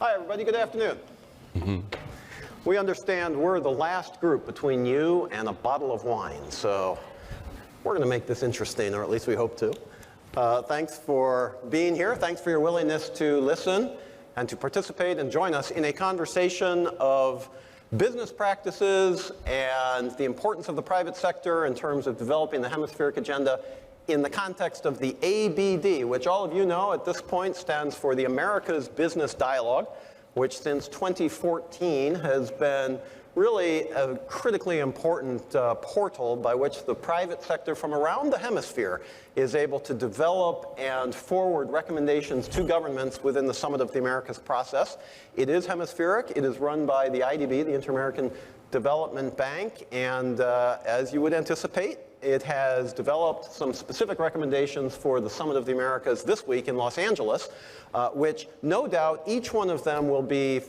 Hi, everybody. Good afternoon. We understand we're the last group between you and a bottle of wine, so we're going to make this interesting, or at least we hope to. Thanks for being here. Thanks for your willingness to listen and to participate and join us in a conversation of business practices and the importance of the private sector in terms of developing the hemispheric agenda in the context of the ABD, which all of you know at this point stands for the America's Business Dialogue, which since 2014 has been really a critically important portal by which the private sector from around the hemisphere is able to develop and forward recommendations to governments within the Summit of the Americas process. It is hemispheric. It is run by the IDB, the Inter-American Development Bank, and as you would anticipate, it has developed some specific recommendations for the Summit of the Americas this week in Los Angeles, which no doubt each one of them will be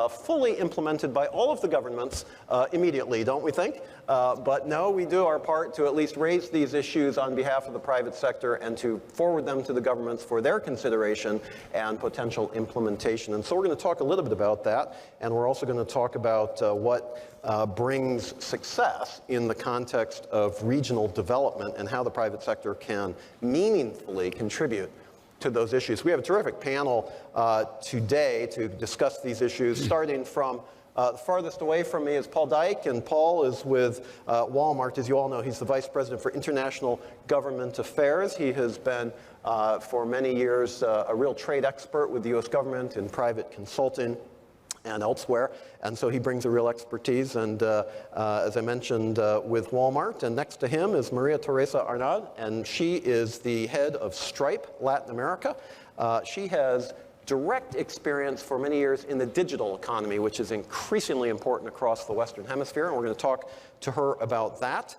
fully implemented by all of the governments immediately, don't we think? But no, we do our part to at least raise these issues on behalf of the private sector and to forward them to the governments for their consideration and potential implementation. And so we're going to talk a little bit about that, and we're also going to talk about what brings success in the context of regional development and how the private sector can meaningfully contribute to those issues. We have a terrific panel today to discuss these issues. Starting from farthest away from me is Paul Dyck, and Paul is with Walmart. As you all know, he's the Vice President for International Government Affairs. He has been, for many years, a real trade expert with the U.S. government in private consulting and elsewhere, and so he brings a real expertise, and as I mentioned, with Walmart. And next to him is Teresa Arnal, and she is the head of Stripe Latin America. She has direct experience for many years in the digital economy, which is increasingly important across the Western Hemisphere, and we're going to talk to her about that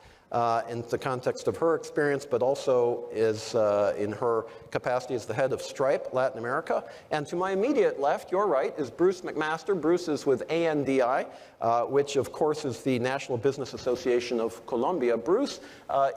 in the context of her experience, but also is in her capacity as the head of Stripe Latin America. And to my immediate left, your right, is Bruce McMaster. Bruce is with ANDI, which of course is the National Business Association of Colombia. Bruce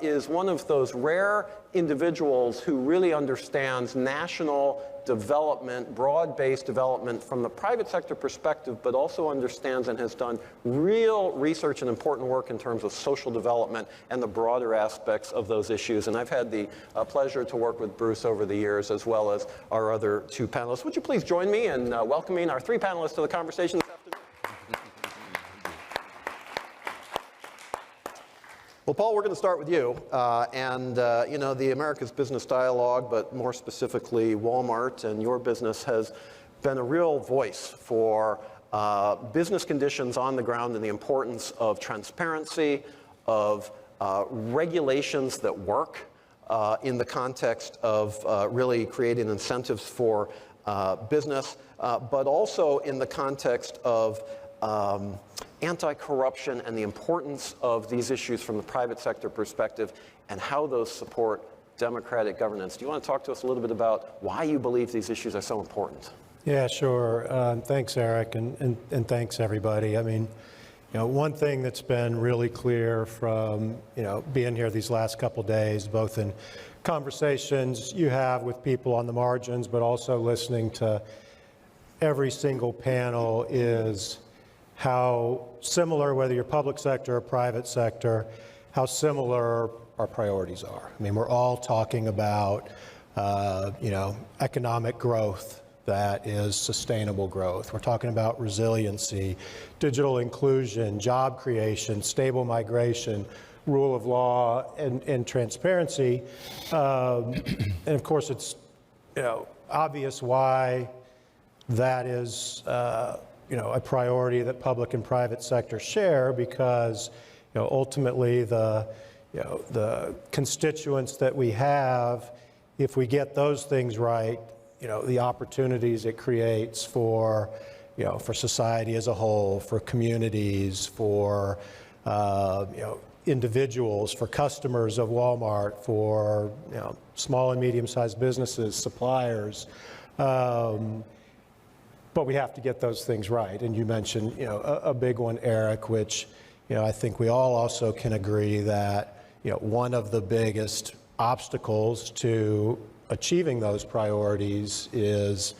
is one of those rare individuals who really understands national development, broad-based development from the private sector perspective, but also understands and has done real research and important work in terms of social development and the broader aspects of those issues. And I've had the pleasure to work with Bruce over the years, as well as our other two panelists. Would you please join me in welcoming our three panelists to the conversation this afternoon? Well, Paul, we're going to start with you. You know, the America's Business Dialogue, but more specifically Walmart and your business, has been a real voice for business conditions on the ground and the importance of transparency, of regulations that work in the context of really creating incentives for business, but also in the context of anti-corruption and the importance of these issues from the private sector perspective and how those support democratic governance. Do you want to talk to us a little bit about why you believe these issues are so important? Yeah, sure. Thanks, Eric, and thanks, everybody. I mean, you know, one thing that's been really clear from, you know, being here these last couple days, both in conversations you have with people on the margins, but also listening to every single panel, is how similar, whether you're public sector or private sector, how similar our priorities are. I mean, we're all talking about, you know, economic growth that is sustainable growth. We're talking about resiliency, digital inclusion, job creation, stable migration, rule of law, and transparency. And of course, it's, you know, obvious why that is you know, a priority that public and private sector share, because, you know, ultimately the constituents that we have, if we get those things right, you know, the opportunities it creates for, you know, for society as a whole, for communities, for, you know, individuals, for customers of Walmart, for, you know, small and medium-sized businesses, suppliers. But we have to get those things right. And you mentioned, you know, a big one, Eric, which, you know, I think we all also can agree that, you know, one of the biggest obstacles to achieving those priorities is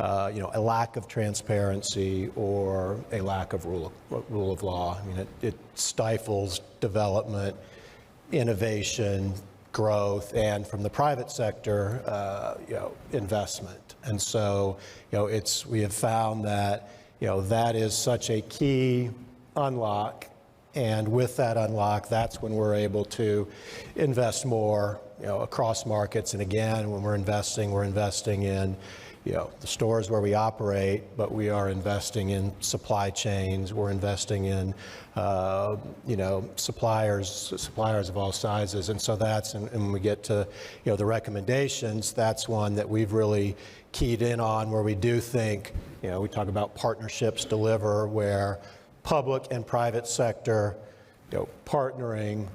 a lack of transparency or a lack of rule of law. I mean, it stifles development, innovation, growth, and from the private sector, investment. And so, we have found that, that is such a key unlock. And with that unlock, that's when we're able to invest more, across markets. And again, when we're investing in, the stores where we operate, but we are investing in supply chains. We're investing in, suppliers of all sizes. And so and when we get to, the recommendations, that's one that we've really keyed in on, where we do think, we talk about partnerships deliver, where public and private sector, partnering,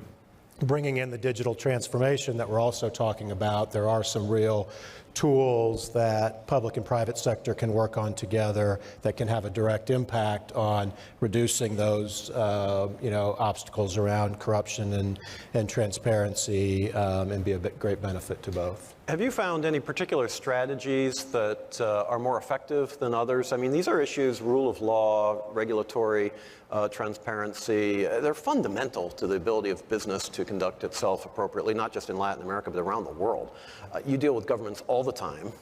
bringing in the digital transformation that we're also talking about. There are some real tools that public and private sector can work on together that can have a direct impact on reducing those, obstacles around corruption and transparency, and be a great benefit to both. Have you found any particular strategies that are more effective than others? I mean, these are issues, rule of law, regulatory transparency. They're fundamental to the ability of business to conduct itself appropriately, not just in Latin America, but around the world. You deal with governments all the time.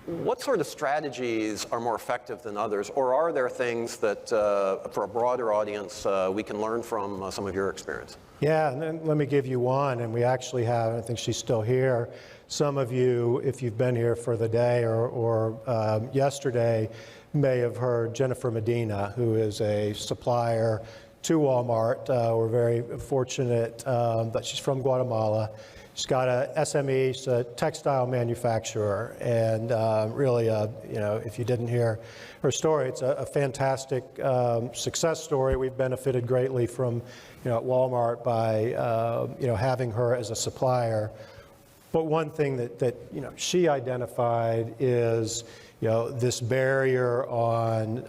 What sort of strategies are more effective than others? Or are there things that, for a broader audience, we can learn from some of your experience? Yeah, and then let me give you one, and we actually have, I think she's still here. Some of you, if you've been here for the day or yesterday, may have heard Jennifer Medina, who is a supplier to Walmart. We're very fortunate that she's from Guatemala. She's got a SME, she's a textile manufacturer, and really, if you didn't hear her story, it's a fantastic success story. We've benefited greatly from, at Walmart by, having her as a supplier. But one thing that she identified is, this barrier on,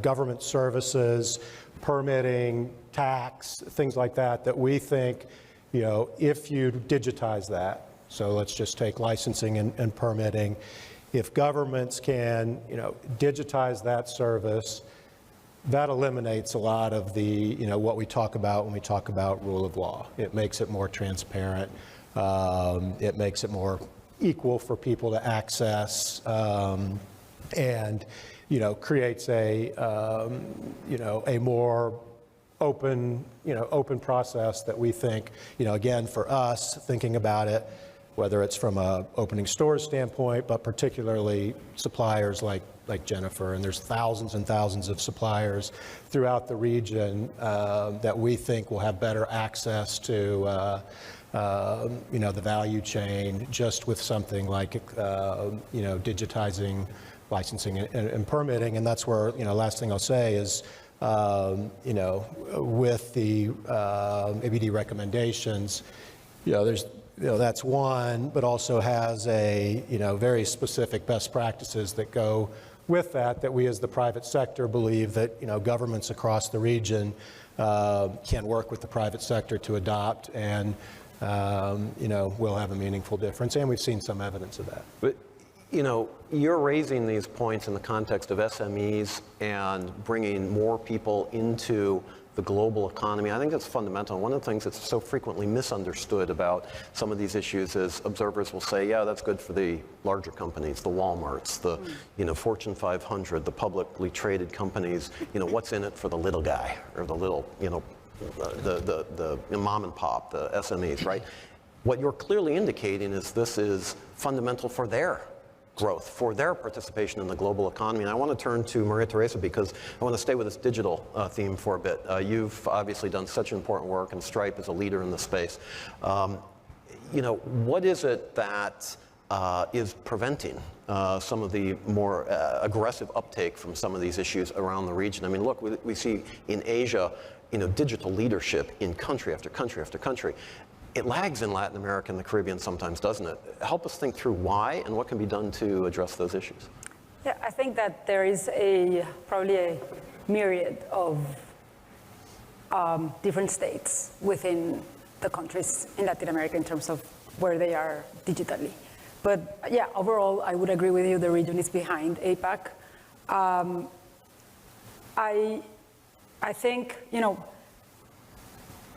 government services, permitting, tax, things like that we think, if you digitize that, so let's just take licensing and permitting, if governments can, digitize that service, that eliminates a lot of the, what we talk about when we talk about rule of law. It makes it more transparent. It makes it more equal for people to access, and, creates a more open, open process that we think, again, for us, thinking about it, whether it's from a opening stores standpoint, but particularly suppliers like Jennifer, and there's thousands and thousands of suppliers throughout the region that we think will have better access to the value chain just with something like digitizing licensing and permitting. And that's where, last thing I'll say is, with the ABD recommendations, there's, that's one, but also has a, very specific best practices that go with that we as the private sector believe that, governments across the region can work with the private sector to adopt, and, will have a meaningful difference. And we've seen some evidence of that. But, you're raising these points in the context of SMEs and bringing more people into the global economy. I think that's fundamental. One of the things that's so frequently misunderstood about some of these issues is observers will say, yeah, that's good for the larger companies, the Walmarts, the Fortune 500, the publicly traded companies. What's in it for the little guy or the little, the mom and pop, the SMEs, right? What you're clearly indicating is this is fundamental for their growth, for their participation in the global economy. And I want to turn to Maria Teresa because I want to stay with this digital theme for a bit. You've obviously done such important work, and Stripe is a leader in the space. What is it that is preventing some of the more aggressive uptake from some of these issues around the region? I mean, look, we see in Asia, digital leadership in country after country after country. It lags in Latin America and the Caribbean sometimes, doesn't it? Help us think through why and what can be done to address those issues. Yeah, I think that there is probably a myriad of different states within the countries in Latin America in terms of where they are digitally. But yeah, overall, I would agree with you, the region is behind APAC. I think,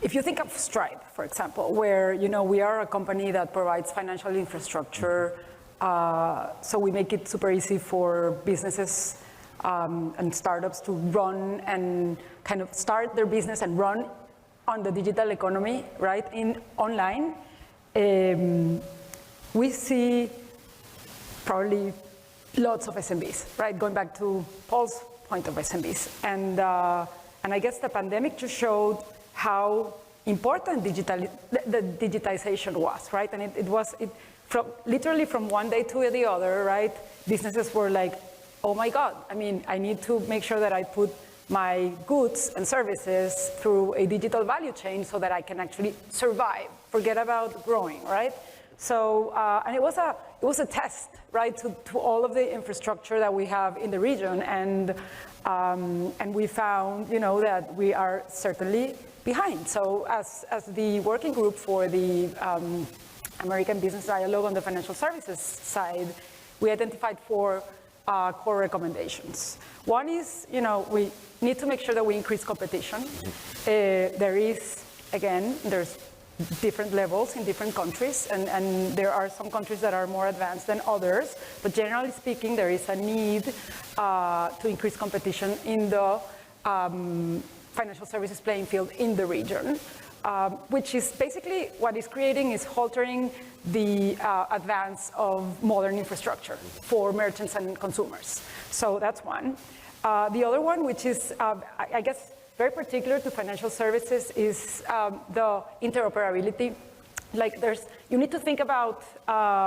if you think of Stripe, for example, where, we are a company that provides financial infrastructure, so we make it super easy for businesses and startups to run and kind of start their business and run on the digital economy, right, online. We see probably lots of SMBs, right, going back to Paul's point of SMBs. And I guess the pandemic just showed how important the digitization was, right? And it was literally from one day to the other, right? Businesses were like, oh my God, I need to make sure that I put my goods and services through a digital value chain so that I can actually survive, forget about growing, right? So, and it was a test, right, to all of the infrastructure that we have in the region, and we found, that we are certainly behind. So, as the working group for the American Business Dialogue on the financial services side, we identified 4 core recommendations. One is, we need to make sure that we increase competition. There's different levels in different countries, and there are some countries that are more advanced than others, but generally speaking, there is a need to increase competition in the financial services playing field in the region, which is basically what is creating is halting the advance of modern infrastructure for merchants and consumers. So that's one. The other one, which is, I guess, very particular to financial services, is the interoperability. You need to think about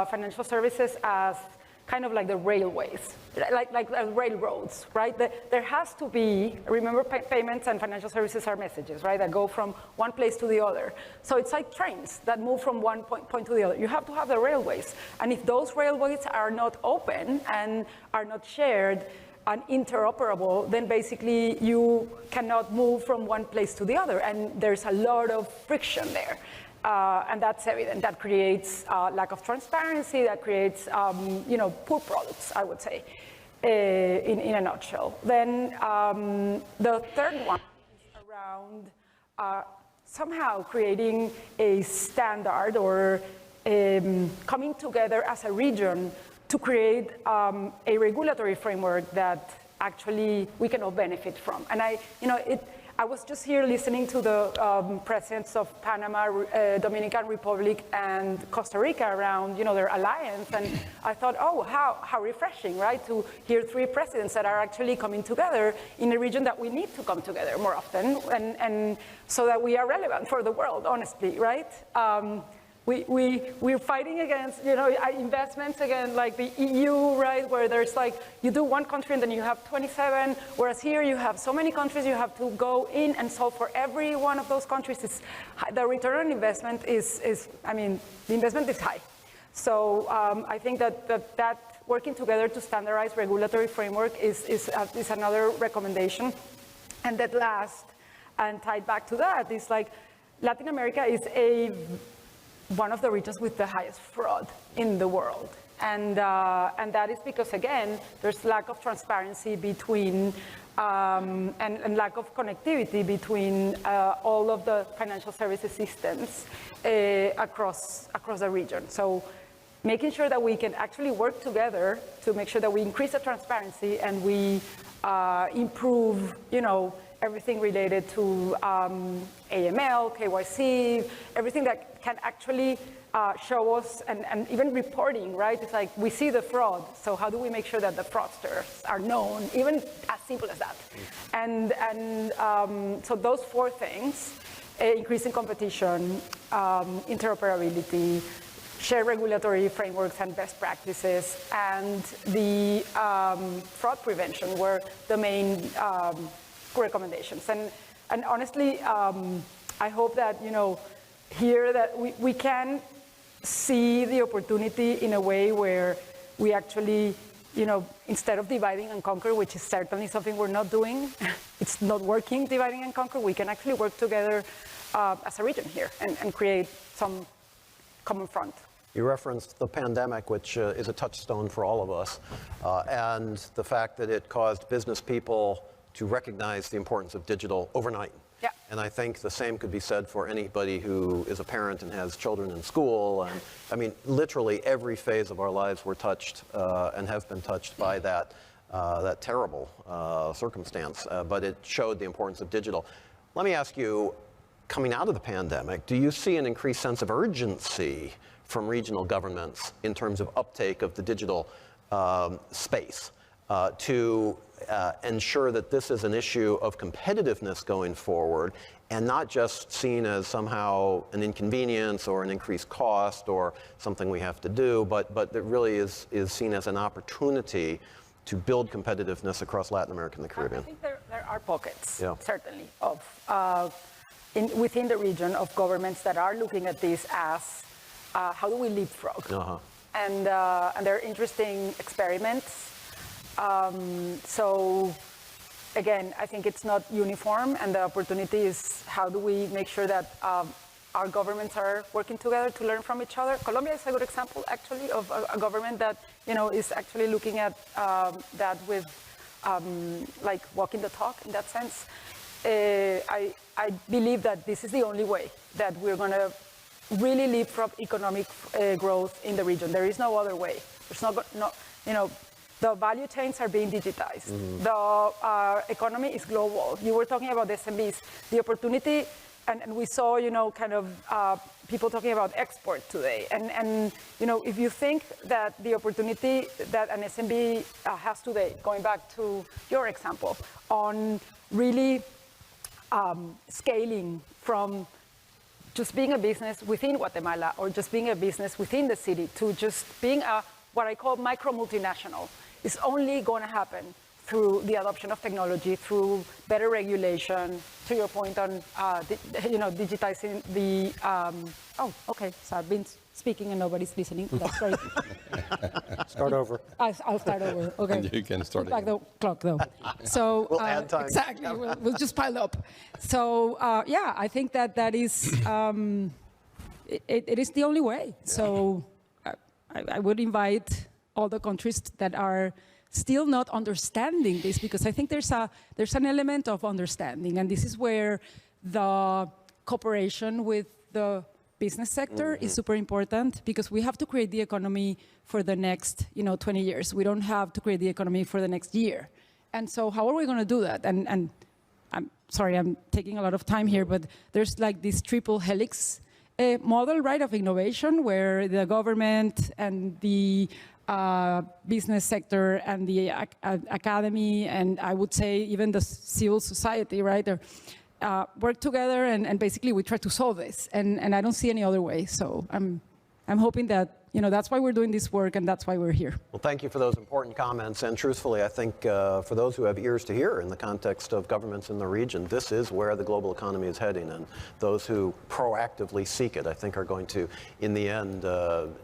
financial services as kind of like the railways, like railroads, right? There has to be, remember, payments and financial services are messages, right, that go from one place to the other. So it's like trains that move from one point to the other. You have to have the railways. And if those railways are not open and are not shared and interoperable, then basically you cannot move from one place to the other. And there's a lot of friction there. And that's evident. That creates lack of transparency, that creates poor products, I would say, in a nutshell. Then the third one is around somehow creating a standard or coming together as a region to create a regulatory framework that actually we can all benefit from. And I was just here listening to the presidents of Panama, Dominican Republic, and Costa Rica around, their alliance, and I thought, oh, how refreshing, right, to hear 3 presidents that are actually coming together in a region that we need to come together more often, and so that we are relevant for the world, honestly, right? We're fighting against, investments again, like the EU, right, where there's like, you do one country and then you have 27, whereas here you have so many countries, you have to go in and solve for every one of those countries. The return on investment the investment is high. So I think that working together to standardize regulatory framework is another recommendation. And that last, and tied back to that, is like, Latin America is one of the regions with the highest fraud in the world. And that is because, again, there's lack of transparency between, and lack of connectivity between all of the financial services systems across the region. So making sure that we can actually work together to make sure that we increase the transparency and we improve, everything related to AML, KYC, everything that can actually show us, and even reporting, right? It's like we see the fraud, so how do we make sure that the fraudsters are known, even as simple as that? And so those 4 things, increasing competition, interoperability, share regulatory frameworks and best practices, and the fraud prevention were the main recommendations. And honestly, I hope that, here that we can see the opportunity in a way where we actually, instead of dividing and conquer, which is certainly something we're not doing, it's not working, dividing and conquer, we can actually work together as a region here and create some common front. You referenced the pandemic, which is a touchstone for all of us, and the fact that it caused business people to recognize the importance of digital overnight. Yeah. And I think the same could be said for anybody who is a parent and has children in school. And I mean, literally every phase of our lives were touched and have been touched by that terrible circumstance. But it showed the importance of digital. Let me ask you, coming out of the pandemic, do you see an increased sense of urgency from regional governments in terms of uptake of the digital space to ensure that this is an issue of competitiveness going forward and not just seen as somehow an inconvenience or an increased cost or something we have to do, but that really is seen as an opportunity to build competitiveness across Latin America and the Caribbean? I think there are pockets, Yeah. certainly, of within the region of governments that are looking at this as how do we leapfrog? Uh-huh. And there are interesting experiments. So again, I think it's not uniform, and the opportunity is how do we make sure that our governments are working together to learn from each other. Colombia is a good example, actually, of a government that is actually looking at that with like walking the talk in that sense. I believe that this is the only way that we're going to really leapfrog economic growth in the region. There is no other way. There's the value chains are being digitized. Mm-hmm. The economy is global. You were talking about the SMBs. The opportunity, and we saw, people talking about export today. And if you think that the opportunity that an SMB has today, going back to your example, on really scaling from just being a business within Guatemala or just being a business within the city to just being what I call micro multinational, is only going to happen through the adoption of technology, through better regulation, to your point on digitizing the, so I've been speaking and nobody's listening. That's great. Start over. I'll start over, okay. And you can start back the clock, though. So, we'll add time. Exactly, we'll just pile up. So, I think that is, it is the only way. So, I would invite all the countries that are still not understanding this, because I think there's an element of understanding, and this is where the cooperation with the business sector is super important, because we have to create the economy for the next 20 years. We don't have to create the economy for the next year. And so how are we going to do that? And I'm sorry, I'm taking a lot of time here, but there's like this triple helix model, right, of innovation, where the government and the business sector and the academy, and I would say even the civil society, right, work together, and basically we try to solve this, and I don't see any other way. So I'm hoping that that's why we're doing this work, and that's why we're here. Well, thank you for those important comments. And truthfully, I think for those who have ears to hear in the context of governments in the region, this is where the global economy is heading. And those who proactively seek it, I think, are going to, in the end,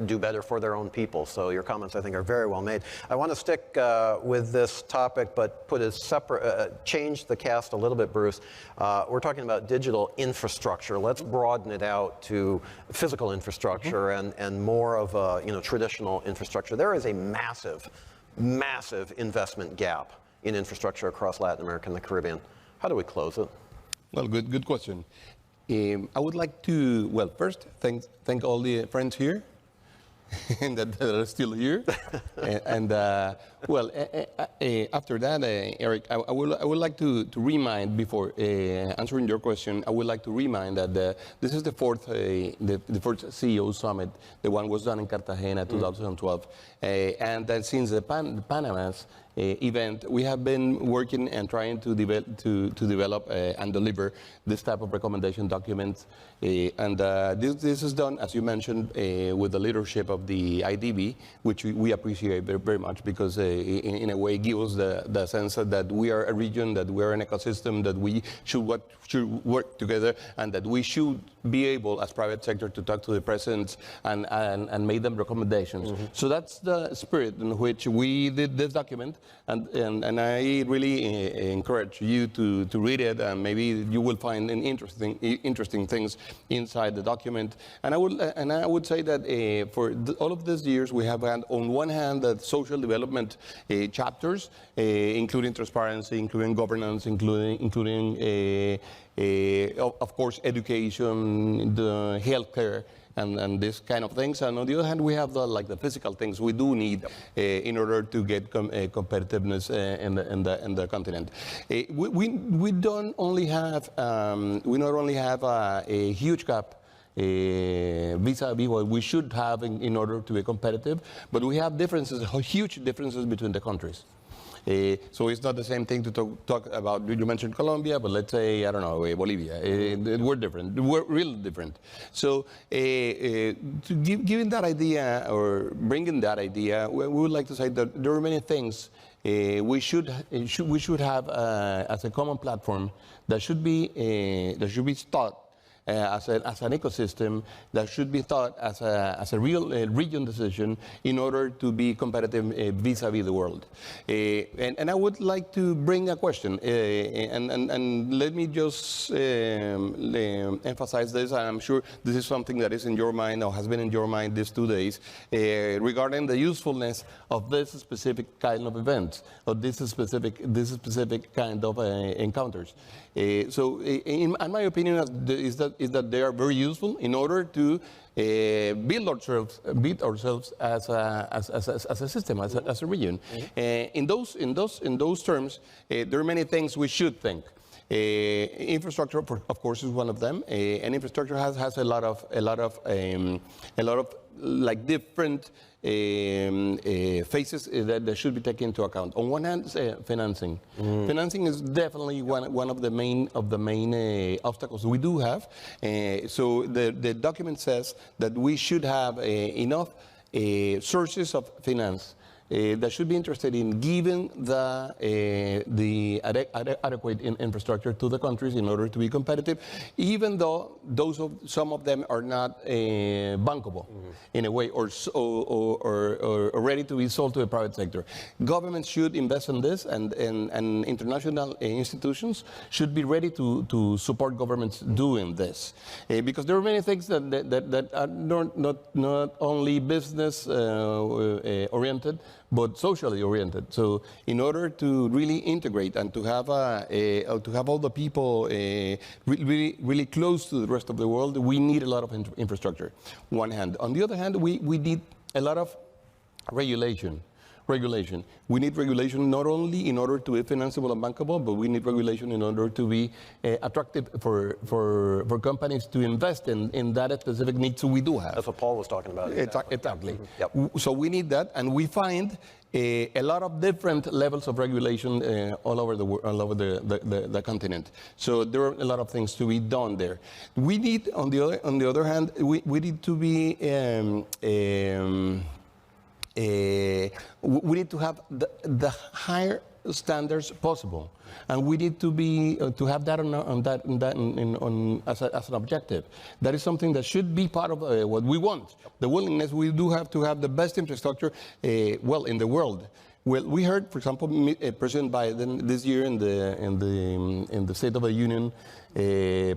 do better for their own people. So your comments, I think, are very well made. I want to stick with this topic, but put a separate, change the cast a little bit, Bruce. We're talking about digital infrastructure. Let's broaden it out to physical infrastructure and more of traditional infrastructure. There is a massive, massive investment gap in infrastructure across Latin America and the Caribbean. How do we close it? Well, good question. I would like to, first, thank all the friends here that are still here. After that, Eric, I would like to remind, before answering your question, I would like to remind that this is the fourth CEO summit. The one was done in Cartagena, 2012. And then since the Panama's event, we have been working and trying to develop and deliver this type of recommendation documents. This is done, as you mentioned, with the leadership of the IDB, which we appreciate very, very much, because in a way gives the sense that we are a region, that we are an ecosystem, that we should work together, and that we should be able, as private sector, to talk to the presidents and make them recommendations. Mm-hmm. So that's the spirit in which we did this document. And I really encourage you to read it, and maybe you will find interesting things inside the document. And I would say that for all of these years, we have had, on one hand, the social development chapters, including transparency, including governance, including of course, education, the healthcare, and this kind of things. And on the other hand, we have the physical things we do need in order to get competitiveness in the continent. We don't only have we not only have a huge gap vis-a-vis what we should have in order to be competitive, but we have differences, huge differences between the countries. So it's not the same thing to talk about, you mentioned Colombia, but let's say, I don't know, Bolivia. We're different. We're really different. So giving that idea, or bringing that idea, we would like to say that there are many things we should have as a common platform that should be taught as an ecosystem, that should be thought as a real region decision in order to be competitive vis-a-vis the world. And I would like to bring a question, and let me just emphasize this. I'm sure this is something that is in your mind, or has been in your mind these 2 days, regarding the usefulness of this specific kind of events, or this specific kind of encounters. So, in my opinion, is that they are very useful in order to build ourselves as a system, as a region. In those terms, there are many things we should think. Infrastructure, of course, is one of them. And infrastructure has a lot of like different phases that should be taken into account. On one hand, financing. Financing is definitely one of the main obstacles we do have. So the document says that we should have enough sources of finance that should be interested in giving the adequate infrastructure to the countries in order to be competitive, even though some of them are not bankable in a way, or ready to be sold to the private sector. Governments should invest in this, and international institutions should be ready to support governments doing this, because there are many things that are not only business oriented, but socially oriented. So in order to really integrate and to have all the people really close to the rest of the world, we need a lot of infrastructure. One hand. On the other hand, we need a lot of regulation. We need regulation not only in order to be financeable and bankable, but we need regulation in order to be attractive for companies to invest in that specific needs we do have. That's what Paul was talking about. Exactly. Yep. So we need that, and we find a lot of different levels of regulation all over the continent. So there are a lot of things to be done there. We need, on the other hand, we need to be we need to have the higher standards possible, and we need to have that as an objective. That is something that should be part of what we want. The willingness, we do have to have the best infrastructure, in the world. Well, we heard, for example, President Biden this year in the State of the Union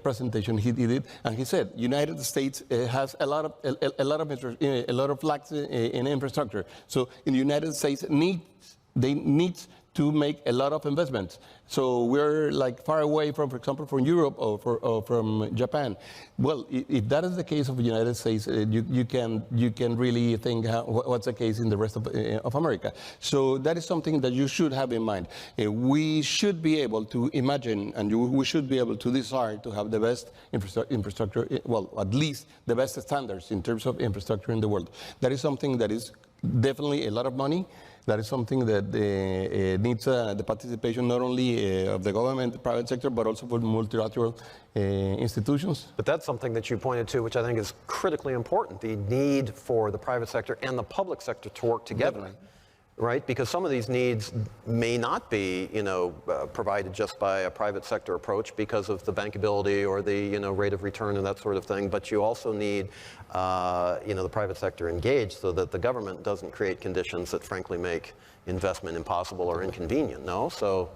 presentation, he did it, and he said United States has a lot of lacks in infrastructure. So in the United States they need to make a lot of investments. So we're like far away from, for example, from Europe or from Japan. Well, if that is the case of the United States, you can really think what's the case in the rest of America. So that is something that you should have in mind. We should be able to imagine, and we should be able to desire to have the best infrastructure, well, at least the best standards in terms of infrastructure in the world. That is something that is definitely a lot of money. That is something that needs the participation not only of the government, the private sector, but also for multilateral institutions. But that's something that you pointed to, which I think is critically important, the need for the private sector and the public sector to work together. Definitely. right? Because some of these needs may not be, provided just by a private sector approach because of the bankability or the, rate of return and that sort of thing. But you also need, the private sector engaged so that the government doesn't create conditions that frankly make investment impossible or inconvenient. No, so,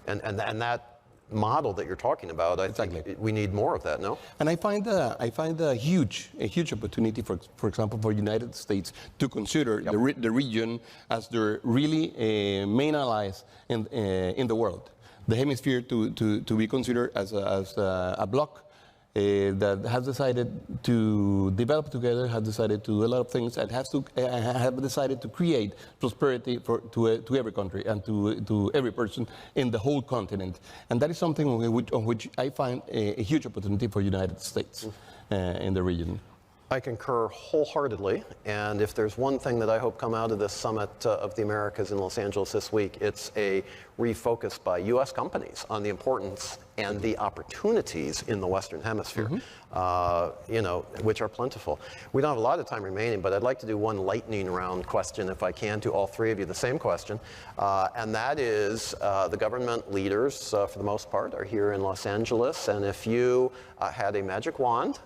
and that model that you're talking about, I think we need more of that. No, and I find a huge opportunity for example, for United States to consider the region as their really main allies in the world. The hemisphere to be considered as a bloc that has decided to develop together, has decided to do a lot of things, and have decided to create prosperity to every country and to every person in the whole continent. And that is something on which I find a huge opportunity for United States in the region. I concur wholeheartedly, and if there's one thing that I hope come out of this summit of the Americas in Los Angeles this week, it's a refocus by U.S. companies on the importance and the opportunities in the Western Hemisphere, which are plentiful. We don't have a lot of time remaining, but I'd like to do one lightning round question, if I can, to all three of you, the same question, and that is the government leaders, for the most part, are here in Los Angeles, and if you had a magic wand,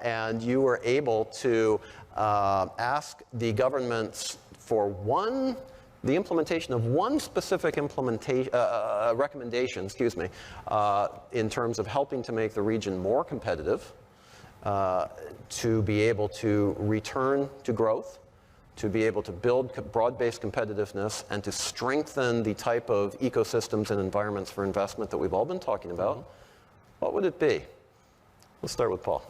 and you were able to ask the governments for the implementation of one specific recommendation, in terms of helping to make the region more competitive, to be able to return to growth, to be able to build broad-based competitiveness, and to strengthen the type of ecosystems and environments for investment that we've all been talking about, what would it be? Let's start with Paul.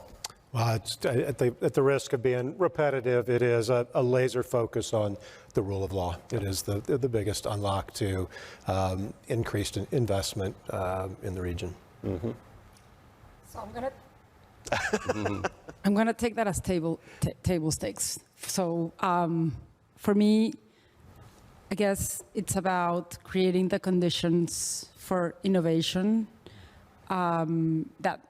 Well, at the risk of being repetitive, it is a laser focus on the rule of law. It is the biggest unlock to increased investment in the region. Mm-hmm. So I'm gonna take that as table stakes. So for me, I guess it's about creating the conditions for innovation that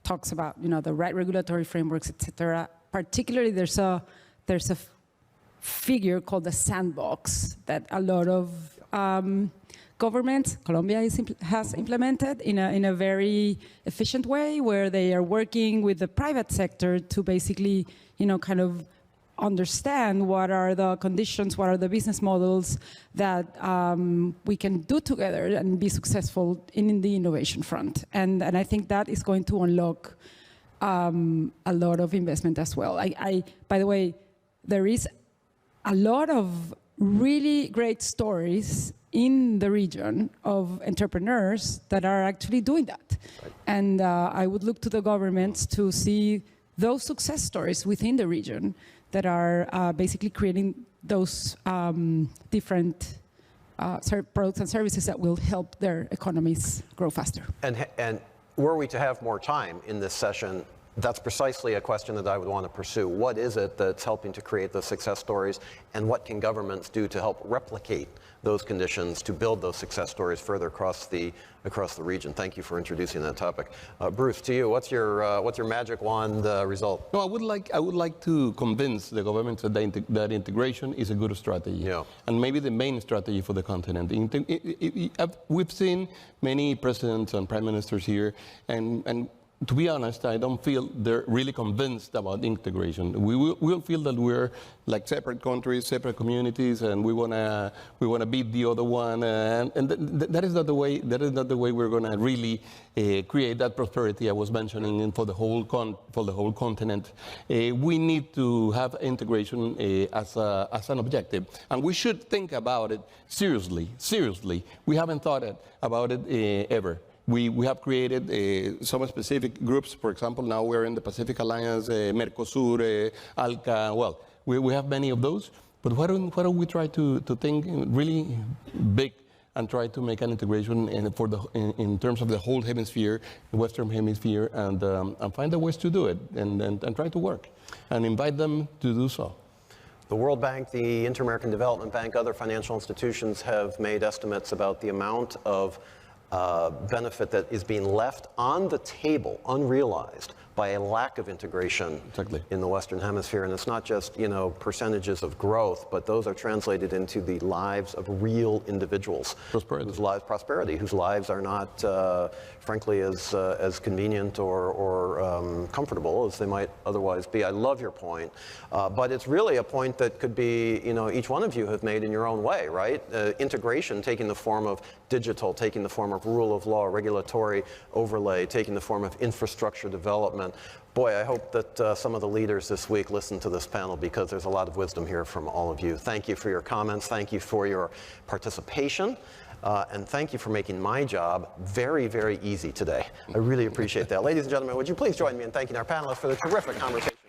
talks about the right regulatory frameworks, etc. Particularly, there's a figure called the sandbox that a lot of governments, Colombia has implemented in a very efficient way, where they are working with the private sector to basically kind of understand what are the conditions, what are the business models that we can do together and be successful in the innovation front. And I think that is going to unlock a lot of investment as well. By the way, there is a lot of really great stories in the region of entrepreneurs that are actually doing that. Right. And I would look to the governments to see those success stories within the region that are basically creating those different products and services that will help their economies grow faster. And were we to have more time in this session, that's precisely a question that I would want to pursue. What is it that's helping to create those success stories, and what can governments do to help replicate those conditions to build those success stories further across the region? Thank you for introducing that topic. Bruce, to you, what's your magic wand result? No, I would like to convince the government that integration is a good strategy, and maybe the main strategy for the continent. We've seen many presidents and prime ministers here, and to be honest, I don't feel they're really convinced about integration. We'll feel that we're like separate countries, separate communities, and we wanna beat the other one, and that is not the way. That is not the way we're gonna really create that prosperity I was mentioning for the whole continent. We need to have integration as an objective, and we should think about it seriously. Seriously, we haven't thought about it ever. We have created some specific groups. For example, now we're in the Pacific Alliance, Mercosur, ALCA. Well, we have many of those. But why don't we try to think really big and try to make an integration in terms of the whole hemisphere, the Western Hemisphere, and find the ways to do it and try to work and invite them to do so. The World Bank, the Inter-American Development Bank, other financial institutions have made estimates about the amount of benefit that is being left on the table, unrealized, by a lack of integration in the Western Hemisphere. And it's not just, percentages of growth, but those are translated into the lives of real individuals. Prosperity, whose lives are not, frankly, as convenient or comfortable as they might otherwise be. I love your point, but it's really a point that could be, each one of you have made in your own way, right? Integration taking the form of digital, taking the form of rule of law, regulatory overlay, taking the form of infrastructure development. Boy, I hope that some of the leaders this week listen to this panel, because there's a lot of wisdom here from all of you. Thank you for your comments. Thank you for your participation. And thank you for making my job very, very easy today. I really appreciate that. Ladies and gentlemen, would you please join me in thanking our panelists for the terrific conversation?